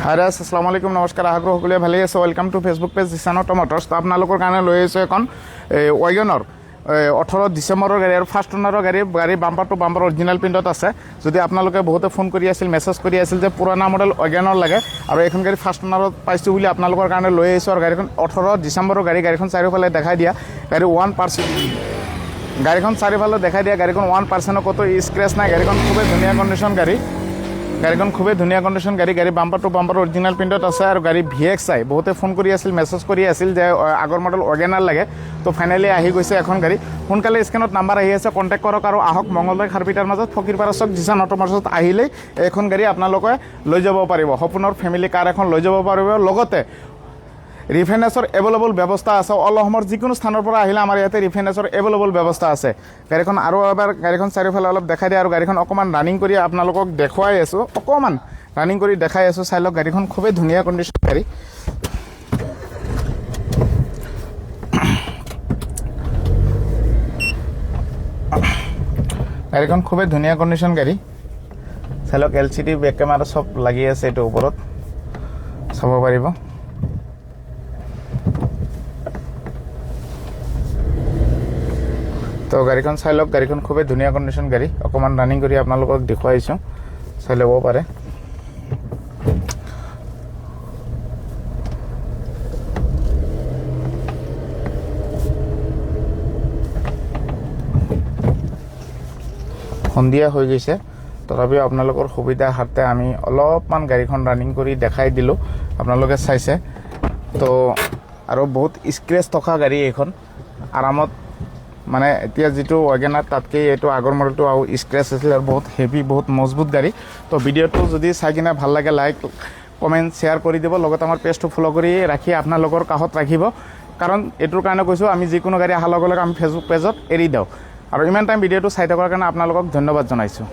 হাই ৰাজ, আসসালামু আলাইকুম, নমস্কাৰ। আশা কৰোঁ সকলোৱে ভালেই আছে। Welcome to Facebook page Zeeshan auto Motors. তো আপোনালোকৰ কাৰণে লৈ আহিছোঁ এখন ৱেগনৰ 18 ডিচেম্বৰৰ গাড়ী আৰু ফাৰ্ষ্ট অনাৰৰ গাড়ী বাম্পাৰ টু বাম্পাৰ অৰিজিনেল প্ৰিণ্টত আছে। যদি আপোনালোকে বহুতে ফোন কৰি আছিল, মেছেজ কৰি আছিল যে পুৰণা মডেল ৱেগনৰ লাগে আৰু এইখন গাড়ী ফাৰ্ষ্ট অনাৰত পাইছোঁ বুলি আপোনালোকৰ কাৰণে লৈ আহিছোঁ। আৰু গাড়ীখন 18 ডিচেম্বৰৰ গাড়ীখন চাৰিওফালে দেখাই দিয়া। গাড়ী 1%, গাড়ীখন চাৰিওফালে দেখাই দিয়া। গাড়ীখন 1% ক'তো স্ক্ৰেচ নাই। গাড়ীখন খুবেই ধুনীয়া কণ্ডিশ্যন গাড়ীখন খুবেই ধুনীয়া কণ্ডিশ্যন গাড়ী বাম্পাৰ টু বাম্পাৰ অৰিজিনেল প্ৰিণ্টত আছে। আৰু গাড়ী VXI বহুতে ফোন কৰি আছিল, মেছেজ কৰি আছিল যে আগৰ মডেল ৱেগনাৰ লাগে। তো ফাইনেলি আহি গৈছে এখন গাড়ী। সোনকালে স্ক্ৰীণত নাম্বাৰ আহি আছে, কণ্টেক্ট কৰক আৰু আহক মঙলদৈ খাৰপিটাৰ মাজত ফকীৰপাৰা চক জিছান অটো মটৰ্ছত আহিলেই এইখন গাড়ী আপোনালোকে লৈ যাব পাৰিব। সপোনৰ ফেমিলি কাৰ এখন লৈ যাব পাৰিব। লগতে ৰিফাইনেন্সৰ এভেইলেবল ব্যৱস্থা আছে। অল অসমৰ যিকোনো স্থানৰ পৰা আহিলে আমাৰ ইয়াতে ৰিফাইনেন্সৰ এভেইলেবল ব্যৱস্থা আছে। গাড়ীখন আৰু এবাৰ গাড়ীখন চাৰিওফালে অলপ দেখাই দিয়ে আৰু গাড়ীখন অকণমান ৰানিং কৰি আপোনালোকক দেখুৱাই আছোঁ। অকণমান ৰানিং কৰি দেখাই আছোঁ, চাই লওক। গাড়ীখন খুবেই ধুনীয়া কণ্ডিশ্যন গাড়ী। গাড়ীখন খুবেই ধুনীয়া কণ্ডিশ্যন গাড়ী, চাই লওক। LCD বেক কেমেৰা চব লাগি আছে, এইটো ওপৰত চাব পাৰিব। তো গাড়ীখন চাই লওক। গাড়ীখন খুবেই ধুনীয়া কণ্ডিশ্যন গাড়ী, অকণমান ৰানিং কৰি আপোনালোকক দেখুৱাইছোঁ, চাই ল'ব পাৰে। সন্ধিয়া হৈ গৈছে, তথাপিও আপোনালোকৰ সুবিধা হাতে আমি অলপমান গাড়ীখন ৰানিং কৰি দেখাই দিলোঁ, আপোনালোকে চাইছে। তো আৰু বহুত স্ক্ৰেচ থকা গাড়ী এইখন, আৰামত মানে এতিয়া যিটো ৱেগনাৰ তাতকৈ এইটো আগৰ মডেলটো আৰু স্ক্ৰেচ আছিল আৰু বহুত হেভি, বহুত মজবুত গাড়ী। তো ভিডিঅ'টো যদি চাই কিনে ভাল লাগে, লাইক কমেণ্ট শ্বেয়াৰ কৰি দিব। লগতে আমাৰ পেজটো ফ'ল' কৰি ৰাখি আপোনালোকৰ কাষত ৰাখিব। কাৰণ এইটোৰ কাৰণে কৈছোঁ, আমি যিকোনো গাড়ী অহাৰ লগে লগে আমি ফেচবুক পেজত এৰি দিওঁ। আৰু ইমান টাইম ভিডিঅ'টো চাই থকাৰ কাৰণে আপোনালোকক ধন্যবাদ জনাইছোঁ।